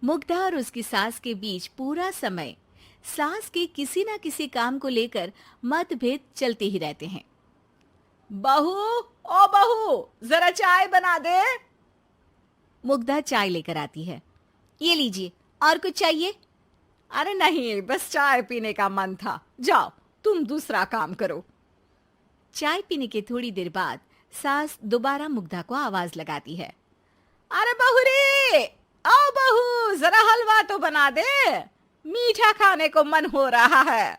मुग्धा और उसकी सास के बीच पूरा समय सास के किसी ना किसी काम को लेकर मतभेद चलते ही रहते हैं। बहू, ओ बहू, जरा चाय बना दे। मुग्धा चाय लेकर आती है। ये लीजिए, और कुछ चाहिए? अरे नहीं, बस चाय पीने का मन था। जाओ, तुम दूसरा काम करो। चाय पीने के थोड़ी देर बाद सास दोबारा मुग्धा को आवाज लगाती है। अरे बहू रे, आओ बहू, जरा हलवा तो बना दे, मीठा खाने को मन हो रहा है।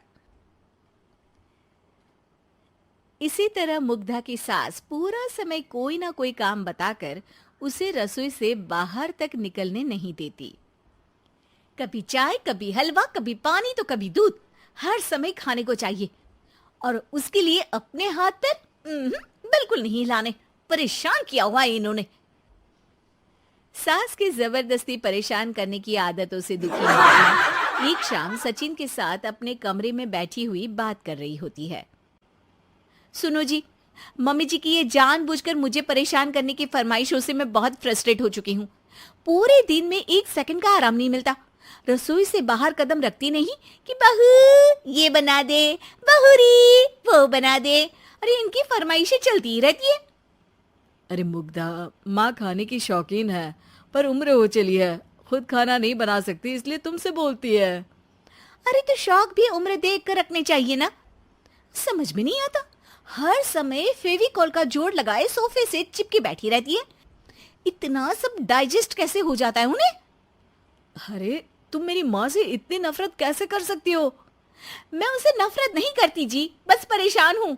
इसी तरह मुग्धा की सास पूरा समय कोई ना कोई काम बताकर उसे रसोई से बाहर तक निकलने नहीं देती। कभी चाय, कभी हलवा, कभी पानी तो कभी दूध, हर समय खाने को चाहिए और उसके लिए अपने हाथ पैर बिल्कुल नहीं हिलाने। परेशान किया हुआ है इन्होंने। सास की जबरदस्ती परेशान करने की आदतों से दुखी मुग्धा एक शाम सचिन के साथ अपने कमरे में बैठी हुई बात कर रही होती है। सुनो जी, मम्मी जी की ये जानबूझकर मुझे परेशान करने की फरमाइशों से मैं बहुत फ्रस्ट्रेट हो चुकी हूँ। पूरे दिन में एक सेकंड का आराम नहीं मिलता। रसोई से बाहर कदम रखती नहीं कि बहू ये बना दे, बहुरी वो बना दे। अरे इनकी फरमाइशें चलती ही रहती है। अरे मुग्धा, माँ खाने की शौकीन है, पर उम्र हो चली है, खुद खाना नहीं बना सकती, इसलिए तुमसे बोलती है। अरे तो शौक भी उम्र देख कर रखने चाहिए ना। समझ में नहीं आता, हर समय फेविकॉल का जोड़ लगाए सोफे से चिपकी बैठी रहती है। इतना सब डाइजेस्ट कैसे हो जाता है उन्हें? अरे तुम मेरी माँ से इतनी नफरत कैसे कर सकती हो? मैं उनसे नफरत नहीं करती जी, बस परेशान हूँ।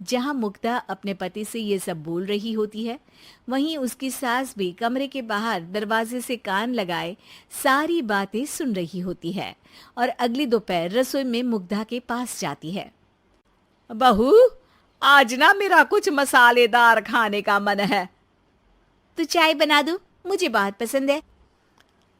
जहां मुग्धा अपने पति से ये सब बोल रही होती है, वहीं उसकी सास भी कमरे के बाहर दरवाजे से कान लगाए सारी बातें सुन रही होती है और अगली दोपहर रसोई में मुग्धा के पास जाती है। बहू, आज ना मेरा कुछ मसालेदार खाने का मन है। तो चाय बना दूं? मुझे बहुत पसंद है।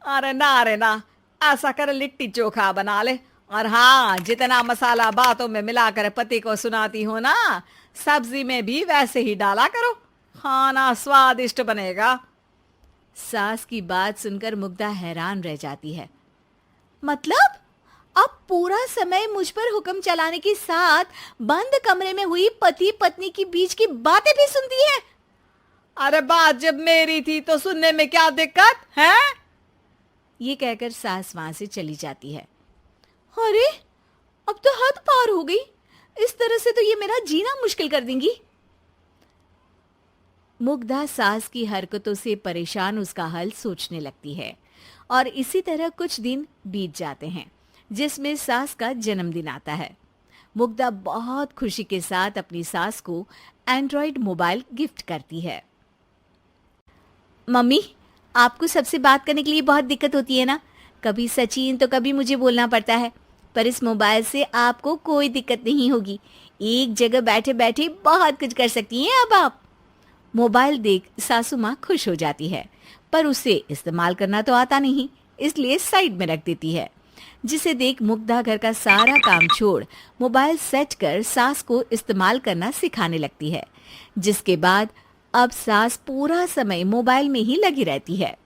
अरे ना, ऐसा कर लिट्टी चोखा बना ले। और हाँ, जितना मसाला बातों में मिलाकर पति को सुनाती हो ना, सब्जी में भी वैसे ही डाला करो, खाना स्वादिष्ट बनेगा। सास की बात सुनकर मुग्धा हैरान रह जाती है। मतलब अब पूरा समय मुझ पर हुक्म चलाने के साथ बंद कमरे में हुई पति पत्नी की बीच की बातें भी सुनती है? अरे बात जब मेरी थी तो सुनने में क्या दिक्कत है? ये कहकर सास वहां से चली जाती है। अरे अब तो हद पार हो गई, इस तरह से तो ये मेरा जीना मुश्किल कर देंगी। मुग्धा सास की हरकतों से परेशान उसका हल सोचने लगती है और इसी तरह कुछ दिन बीत जाते हैं, जिसमें सास का जन्मदिन आता है। मुग्धा बहुत खुशी के साथ अपनी सास को एंड्रॉयड मोबाइल गिफ्ट करती है। मम्मी, आपको सबसे बात करने के लिए बहुत दिक्कत होती है ना? कभी सचिन तो कभी मुझे बोलना पड़ता है, पर इस मोबाइल से आपको कोई दिक्कत नहीं होगी। एक जगह बैठे बैठे बहुत कुछ कर सकती हैं अब आप। मोबाइल देख सासू माँ खुश हो जाती है, पर उसे इस्तेमाल करना तो आता नहीं, इसलिए साइड में रख देती है। जिसे देख मुग्धा घर का सारा काम छोड़ मोबाइल सेट कर सास को इस्तेमाल करना सिखाने लगती है, जिसके बाद अब सास पूरा समय मोबाइल में ही लगी रहती है।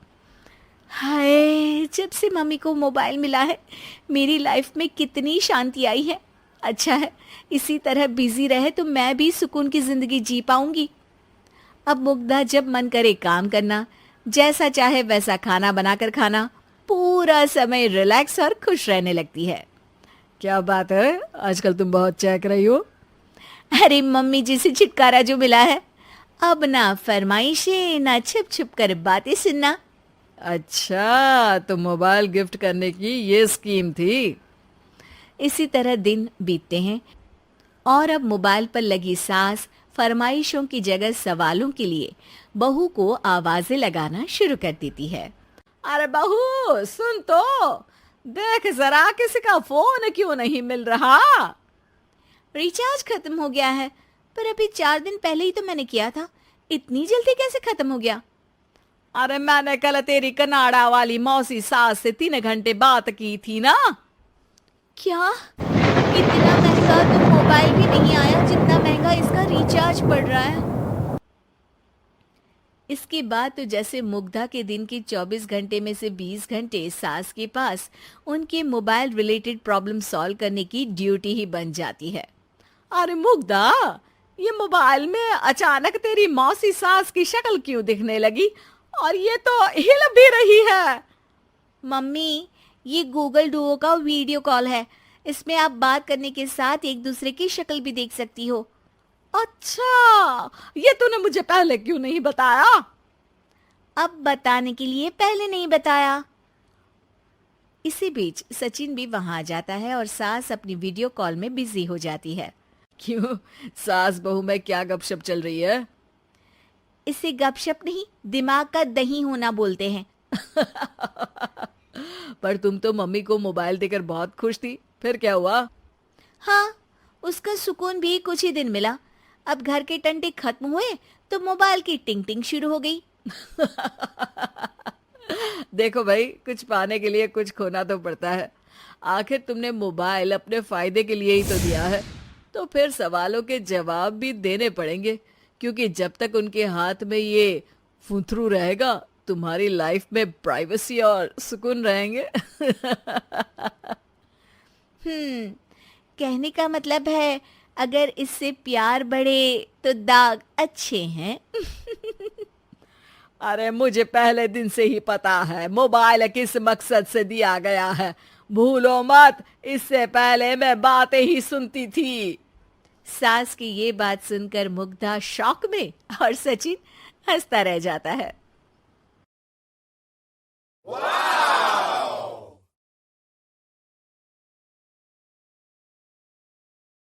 हाय, जब से मम्मी को मोबाइल मिला है मेरी लाइफ में कितनी शांति आई है। अच्छा है, इसी तरह बिजी रहे तो मैं भी सुकून की जिंदगी जी पाऊंगी। अब मुग्धा जब मन करे काम करना, जैसा चाहे वैसा खाना बनाकर खाना, पूरा समय रिलैक्स और खुश रहने लगती है। क्या बात है, आजकल तुम बहुत चहक रही हो। अरे मम्मी जी से छुटकारा जो मिला है, अब ना फरमाइशें ना छुप छुप कर बातें सुनना। अच्छा, तो मोबाइल गिफ्ट करने की ये स्कीम थी। इसी तरह दिन बीतते हैं और अब मोबाइल पर लगी सास फरमाइशों की जगह सवालों के लिए बहू को आवाजें लगाना शुरू कर देती है। अरे बहू सुन तो, देख जरा किसी का फोन क्यों नहीं मिल रहा? रिचार्ज खत्म हो गया है, पर अभी 4 दिन पहले ही तो मैंने किया था, इतनी जल्दी कैसे खत्म हो गया? अरे मैंने कल तेरी कनाडा वाली मौसी सास से 3 घंटे बात की थी ना। क्या? इतना महंगा तो मोबाइल भी नहीं आया जितना महंगा इसका रिचार्ज पड़ रहा है। इसके बाद तो जैसे मुग्धा के दिन के 24 घंटे में से 20 घंटे सास के पास उनके मोबाइल रिलेटेड प्रॉब्लम सॉल्व करने की ड्यूटी ही बन जाती है। अरे मुग्धा, ये मोबाइल में अचानक तेरी मौसी सास की शक्ल क्यों दिखने लगी? और ये तो हिल भी रही है। मम्मी, ये गूगल डुओ का वीडियो कॉल है। इसमें आप बात करने के साथ एक दूसरे की शक्ल भी देख सकती हो। अच्छा, ये तूने मुझे पहले क्यों नहीं बताया? अब बताने के लिए पहले नहीं बताया। इसी बीच सचिन भी वहां आ जाता है और सास अपनी वीडियो कॉल में बिजी हो जाती है। क्यों, सास बहू में क्या गपशप चल रही है? इसे गपशप नहीं, दिमाग का दही होना बोलते हैं। पर तुम तो मम्मी को मोबाइल देकर बहुत खुश थी, फिर क्या हुआ? हाँ, उसका सुकून भी कुछ ही दिन मिला। अब घर के टंटे खत्म हुए तो मोबाइल की टिंग टिंग शुरू हो गई। देखो भाई, कुछ पाने के लिए कुछ खोना तो पड़ता है। आखिर तुमने मोबाइल अपने फायदे के लिए ही तो दिया है, तो फिर सवालों के जवाब भी देने पड़ेंगे, क्योंकि जब तक उनके हाथ में ये फुंथरू रहेगा, तुम्हारी लाइफ में प्राइवेसी और सुकून रहेंगे। कहने का मतलब है अगर इससे प्यार बढ़े तो दाग अच्छे हैं। अरे मुझे पहले दिन से ही पता है मोबाइल किस मकसद से दिया गया है। भूलो मत, इससे पहले मैं बातें ही सुनती थी। सास की ये बात सुनकर मुग्धा शॉक में और सचिन हंसता रह जाता है।